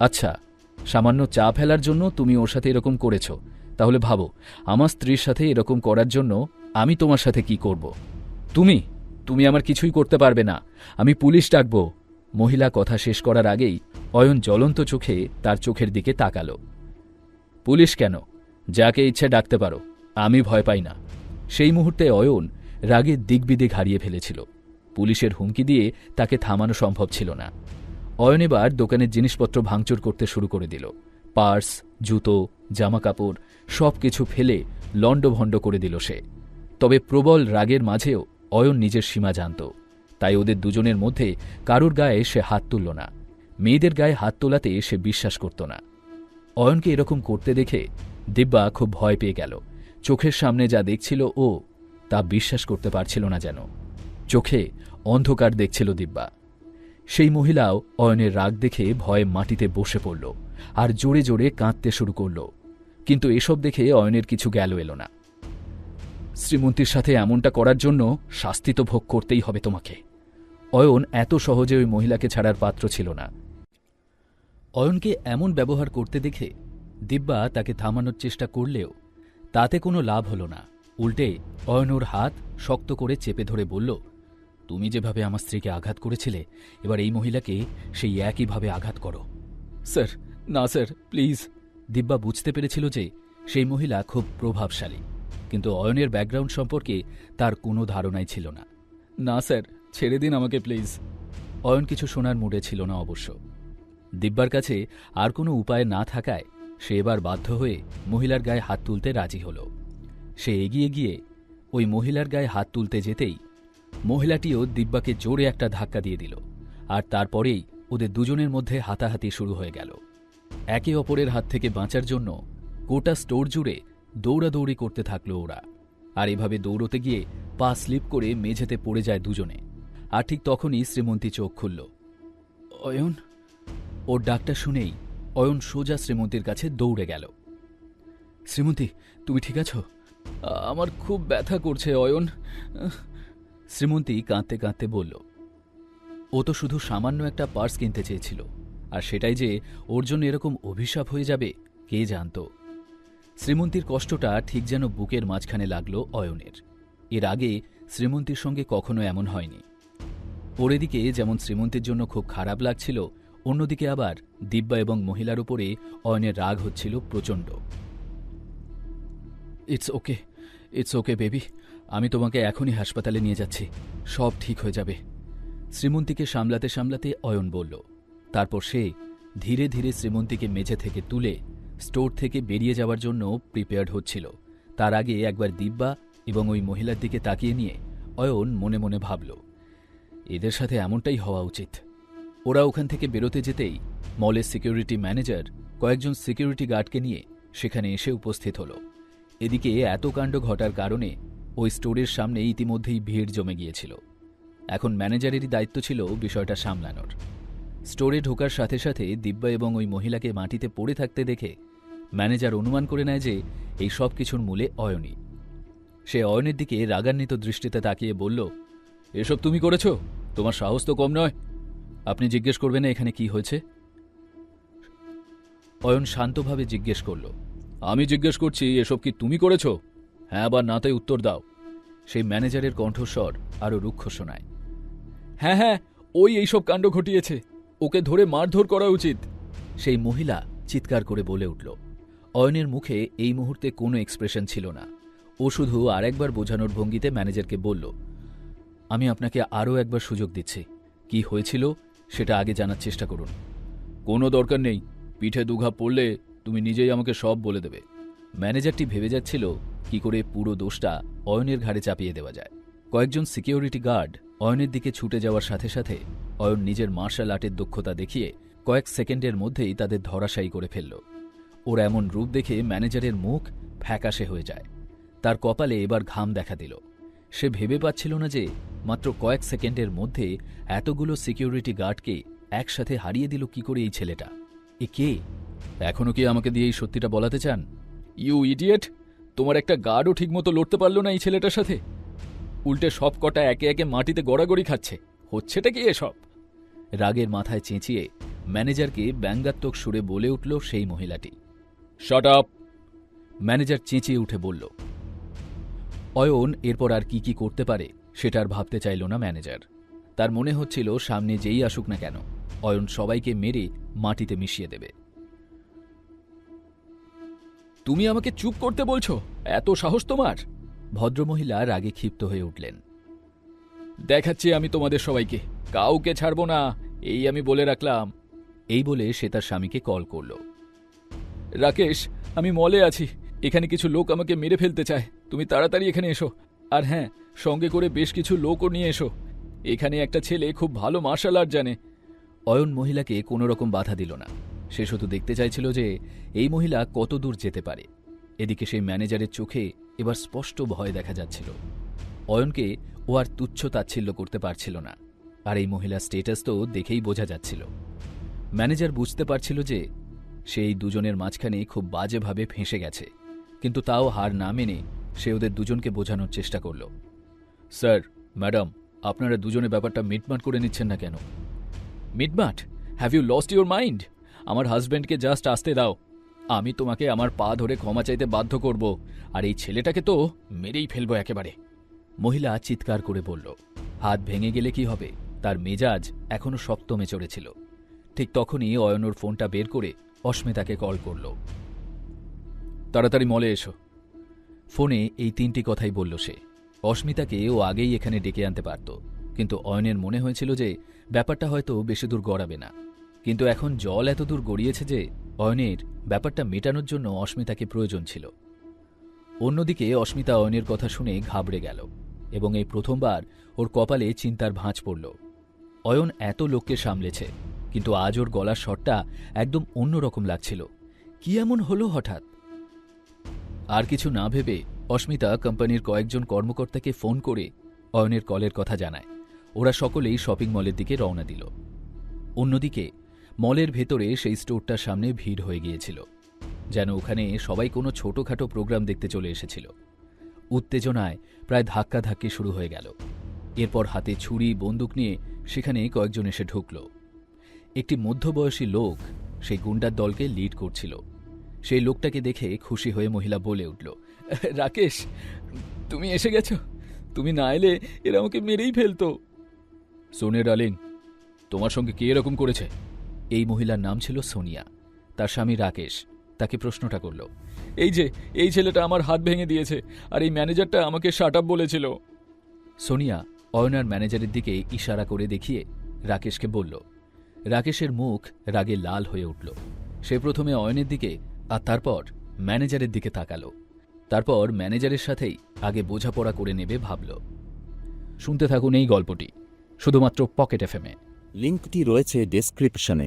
আচ্ছা, সামান্য চা ফেলার জন্য তুমি ওর সাথে এরকম করেছ, তাহলে ভাবো আমার স্ত্রীর সাথে এরকম করার জন্য আমি তোমার সাথে কি করব? তুমি তুমি আমার কিছুই করতে পারবে না, আমি পুলিশ ডাকব। মহিলা কথা শেষ করার আগেই অয়ন জ্বলন্ত চোখে তার চোখের দিকে তাকালো। পুলিশ কেন? যাকে ইচ্ছে ডাকতে পারো, আমি ভয় পাই না। সেই মুহূর্তে অয়ন রাগে দিগবিদিক হারিয়ে ফেলেছিল। পুলিশের হুমকি দিয়ে তাকে থামানো সম্ভব ছিল না। অয়ন এবার দোকানের জিনিসপত্র ভাঙচুর করতে শুরু করে দিল। পার্স, জুতো, জামাকাপড় সব কিছু ফেলে লণ্ডভণ্ড করে দিল সে। তবে প্রবল রাগের মাঝেও অয়ন নিজের সীমা জানত, তাই ওদের দুজনের মধ্যে কারুর গায়ে সে হাত তুলল না। মেয়েদের গায়ে হাত তোলাতে সে বিশ্বাস করত না। অয়নকে এরকম করতে দেখে দিব্যা খুব ভয় পেয়ে গেল। চোখের সামনে যা দেখছিল ও তা বিশ্বাস করতে পারছিল না যেন। চোখে অন্ধকার দেখছিল দিব্যা। সেই মহিলাও অয়নের রাগ দেখে ভয়ে মাটিতে বসে পড়ল আর জোরে জোরে কাঁদতে শুরু করল। কিন্তু এসব দেখে অয়নের কিছু গেল এলো না। শ্রীমন্তীর সাথে এমনটা করার জন্য শাস্তি তো ভোগ করতেই হবে তোমাকে। অয়ন এত সহজে ওই মহিলাকে ছাড়ার পাত্র ছিল না। অয়নকে এমন ব্যবহার করতে দেখে দিব্যা তাকে থামানোর চেষ্টা করলেও তাতে কোনো লাভ হল না। উল্টে অয়ন ওর হাত শক্ত করে চেপে ধরে বলল, তুমি যেভাবে আমার স্ত্রীকে আঘাত করেছিলে, এবার এই মহিলাকে সেই একইভাবে আঘাত করো। স্যার, না স্যার, প্লিজ। দিব্যা বুঝতে পেরেছিল যে সেই মহিলা খুব প্রভাবশালী, কিন্তু অয়নের ব্যাকগ্রাউন্ড সম্পর্কে তার কোনো ধারণাই ছিল না। না স্যার, ছেড়ে দিন আমাকে প্লিজ। অয়ন কিছু শোনার মুডে ছিল না অবশ্য। দিব্যার কাছে আর কোনো উপায় না থাকায় সে এবার বাধ্য হয়ে মহিলার গায়ে হাত তুলতে রাজি হল। সে এগিয়ে গিয়ে ওই মহিলার গায়ে হাত তুলতে যেতেই মহিলাটিও দিব্যাকে জোরে একটা ধাক্কা দিয়ে দিল, আর তারপরেই ওদের দুজনের মধ্যে হাতাহাতি শুরু হয়ে গেল। একে অপরের হাত থেকে বাঁচার জন্য গোটা স্টোর জুড়ে দৌড়াদৌড়ি করতে থাকল ওরা। আর এভাবে দৌড়তে গিয়ে পা স্লিপ করে মেঝেতে পড়ে যায় দুজনে। আর ঠিক তখনই শ্রীমন্তী চোখ খুলল। অয়ন? ওর ডাকটা শুনেই অয়ন সোজা শ্রীমন্তীর কাছে দৌড়ে গেল। শ্রীমন্তী, তুমি ঠিক আছো? আমার খুব ব্যথা করছে অয়ন। শ্রীমন্তী কাঁদতে কাঁদতে বলল, ও তো শুধু সামান্য একটা পার্স কিনতে চেয়েছিল, আর সেটাই যে ওর জন্য এরকম অভিশাপ হয়ে যাবে কে জানত। শ্রীমন্তীর কষ্টটা ঠিক যেন বুকের মাঝখানে লাগল অয়নের। এর আগে শ্রীমন্তীর সঙ্গে কখনো এমন হয়নি। ওর এদিকে যেমন শ্রীমন্তীর জন্য খুব খারাপ লাগছিল, অন্যদিকে আবার দিব্যা এবং মহিলার উপরে অয়নের রাগ হচ্ছিল প্রচণ্ড। ইটস ওকে বেবি, আমি তোমাকে এখনই হাসপাতালে নিয়ে যাচ্ছি, সব ঠিক হয়ে যাবে। শ্রীমন্তীকে সামলাতে সামলাতে অয়ন বলল। তারপর সে ধীরে ধীরে শ্রীমন্তীকে মেঝে থেকে তুলে স্টোর থেকে বেরিয়ে যাওয়ার জন্য প্রিপেয়ার্ড হচ্ছিল। তার আগে একবার দিব্যা এবং ওই মহিলার দিকে তাকিয়ে নিয়ে অয়ন মনে মনে ভাবল, এদের সাথে এমনটাই হওয়া উচিত। ওরা ওখান থেকে বেরোতে যেতেই মলের সিকিউরিটি ম্যানেজার কয়েকজন সিকিউরিটি গার্ডকে নিয়ে সেখানে এসে উপস্থিত হল। এদিকে এত কাণ্ড ঘটার কারণে ওই স্টোরের সামনে ইতিমধ্যেই ভিড় জমে গিয়েছিল। এখন ম্যানেজারেরই দায়িত্ব ছিল বিষয়টা সামলানোর। স্টোরে ঢোকার সাথে সাথে দিব্যা এবং ওই মহিলাকে মাটিতে পড়ে থাকতে দেখে ম্যানেজার অনুমান করে নেয় যে এই সব কিছুর মূলে অয়নই। সে অয়নের দিকে রাগান্বিত দৃষ্টিতে তাকিয়ে বলল, এসব তুমি করেছ? তোমার সাহস তো কম নয়। আপনি জিজ্ঞেস করবেন না এখানে কি হয়েছে? অয়ন শান্তভাবে জিজ্ঞেস করল, আমি জিজ্ঞেস করছি এসব কি তুমি করেছ? হ্যাঁ বা নাতে উত্তর দাও। সেই ম্যানেজারের কণ্ঠস্বর আরও রুক্ষ শোনায়। হ্যাঁ হ্যাঁ, ওই এইসব কাণ্ড ঘটিয়েছে, ওকে ধরে মারধর করা উচিত। সেই মহিলা চিৎকার করে বলে উঠল। অয়নের মুখে এই মুহূর্তে কোনো এক্সপ্রেশন ছিল না। ও শুধু আরেকবার বোঝানোর ভঙ্গিতে ম্যানেজারকে বলল, আমি আপনাকে আরও একবার সুযোগ দিচ্ছি, কি হয়েছিল সেটা আগে জানার চেষ্টা করুন। কোনো দরকার নেই, পিঠে দুঘা পড়লে তুমি নিজেই আমাকে সব বলে দেবে। ম্যানেজারটি ভেবে যাচ্ছিল কি করে পুরো দোষটা অয়নের ঘাড়ে চাপিয়ে দেওয়া যায়। কয়েকজন সিকিউরিটি গার্ড অয়নের দিকে ছুটে যাওয়ার সাথে সাথে অয়ন নিজের মার্শাল আর্টের দক্ষতা দেখিয়ে কয়েক সেকেন্ডের মধ্যেই তাদের ধরাশায়ী করে ফেলল। ওর এমন রূপ দেখে ম্যানেজারের মুখ ফ্যাকাশে হয়ে যায়। তার কপালে এবার ঘাম দেখা দিল। সে ভেবে পাচ্ছিল না যে মাত্র কয়েক সেকেন্ডের মধ্যে এতগুলো সিকিউরিটি গার্ডকে একসাথে হারিয়ে দিল কি করে এই ছেলেটা। এ কে? এখনও কি আমাকে দিয়ে এই সত্যিটা বলাতে চান? ইউ ইডিয়েট, তোমার একটা গার্ডও ঠিকমতো লড়তে পারল না এই ছেলেটার সাথে। উল্টে সব কটা একে একে মাটিতে গড়াগড়ি খাচ্ছে। হচ্ছেটা কি এসব? রাগের মাথায় চেঁচিয়ে ম্যানেজারকে ব্যঙ্গাত্মক সুরে বলে উঠল সেই মহিলাটি। Shut up! ম্যানেজার চেঁচিয়ে উঠে বলল। অয়ন এরপর আর কি কি করতে পারে সেটা আর ভাবতে চাইল না ম্যানেজার। তার মনে হচ্ছিল সামনে যেই আসুক না কেন অয়ন সবাইকে মেরে মাটিতে মিশিয়ে দেবে। তুমি আমাকে চুপ করতে বলছো? এত সাহস তোমার? ভদ্রমহিলা রাগে ক্ষিপ্ত হয়ে উঠলেন। দেখাচ্ছি আমি তোমাদের সবাইকে, কাউকে ছাড়ব না, এই আমি বলে রাখলাম। এই বলে সে তার স্বামীকে কল করল। রাকেশ, আমি মলে আছি, এখানে কিছু লোক আমাকে মেরে ফেলতে চায়, তুমি তাড়াতাড়ি এখানে এসো। আর হ্যাঁ, সঙ্গে করে বেশ কিছু লোকও নিয়ে এসো। এখানে একটা ছেলে খুব ভালো মার্শাল আর্ট জানে। অয়ন মহিলাকে কোনো রকম বাধা দিল না। সে শুধু দেখতে চাইছিল যে এই মহিলা কত দূর যেতে পারে। এদিকে সেই ম্যানেজারের চোখে এবার স্পষ্ট ভয় দেখা যাচ্ছিল। অয়নকে ও আর তুচ্ছ তাচ্ছিল্য করতে পারছিল না। আর এই মহিলার স্টেটাস তো দেখেই বোঝা যাচ্ছিল। ম্যানেজার বুঝতে পারছিল যে সেই দুজনের মাঝখানে খুব বাজেভাবে ফেঁসে গেছে, কিন্তু তাও হার না মেনে সে ওদের দুজনকে বোঝানোর চেষ্টা করল। স্যার, ম্যাডাম, আপনারা দুজনে ব্যাপারটা মিটমাট করে নিচ্ছেন না কেন? মিটমাট? Have you lost your mind? আমার হাজব্যান্ডকে জাস্ট আসতে দাও, আমি তোমাকে আমার পা ধরে ক্ষমা চাইতে বাধ্য করব, আর এই ছেলেটাকে তো মেরেই ফেলবো একেবারে। মহিলা চিৎকার করে বলল। হাত ভেঙে গেলে কি হবে, তার মেজাজ এখনো সপ্তমে চড়েছিল। ঠিক তখনই অয়নর ফোনটা বের করে অস্মিতাকে কল করল। তাড়াতাড়ি মলে এসো। ফোনে এই 3টি কথাই বলল সে। অস্মিতাকে ও আগেই এখানে ডেকে আনতে পারত, কিন্তু অয়নের মনে হয়েছিল যে ব্যাপারটা হয়তো বেশি দূর গড়াবে না। কিন্তু এখন জল এত দূর গড়িয়েছে যে অয়নের ব্যাপারটা মেটানোর জন্য অস্মিতাকে প্রয়োজন ছিল। অন্যদিকে অস্মিতা অয়নের কথা শুনে ঘাবড়ে গেল এবং এই প্রথমবার ওর কপালে চিন্তার ভাঁজ পড়ল। অয়ন এত লোককে সামলেছে, কিন্তু আজ ওর গলার স্বরটা একদম অন্যরকম লাগছিল। কি এমন হলো হঠাৎ? আর কিছু না ভেবে অস্মিতা কোম্পানির কয়েকজন কর্মকর্তাকে ফোন করে অয়নের কলের কথা জানায়। ওরা সকলেই শপিং মলের দিকে রওনা দিল। অন্যদিকে মলের ভেতরে সেই স্টোরটার সামনে ভিড় হয়ে গিয়েছিল, যেন ওখানে সবাই কোনো ছোটখাটো প্রোগ্রাম দেখতে চলে এসেছিল। উত্তেজনায় প্রায় ধাক্কাধাক্কি শুরু হয়ে গেল। এরপর হাতে ছুরি বন্দুক নিয়ে সেখানে কয়েকজন এসে ঢুকল। একটি মধ্যবয়সী লোক সেই গুন্ডার দলকে লিড করছিল। সেই লোকটাকে দেখে খুশি হয়ে মহিলা বলে উঠল, রাকেশ, তুমি এসে গেছো, তুমি না এলে এরা আমাকে মেরেই ফেলতো। সোনিয়া ডার্লিং, তোমার সঙ্গে কে এরকম করেছে? এই মহিলার নাম ছিল সোনিয়া। তার স্বামী রাকেশ তাকে প্রশ্নটা করল। এই ছেলেটা আমার হাত ভেঙে দিয়েছে, আর এই ম্যানেজারটা আমাকে শাট আপ বলেছিল। সোনিয়া অয়নার ম্যানেজারের দিকে ইশারা করে দেখিয়ে রাকেশকে বলল। রাকেশের মুখ রাগে লাল হয়ে উঠল। সে প্রথমে অয়নের দিকে আর তারপর ম্যানেজারের দিকে তাকালো। তারপর ম্যানেজারের সাথেই আগে বোঝাপড়া করে নেবে ভাবল। শুনতে থাকুন এই গল্পটি শুধুমাত্র পকেট এফএমে। লিঙ্কটি রয়েছে ডেসক্রিপশনে।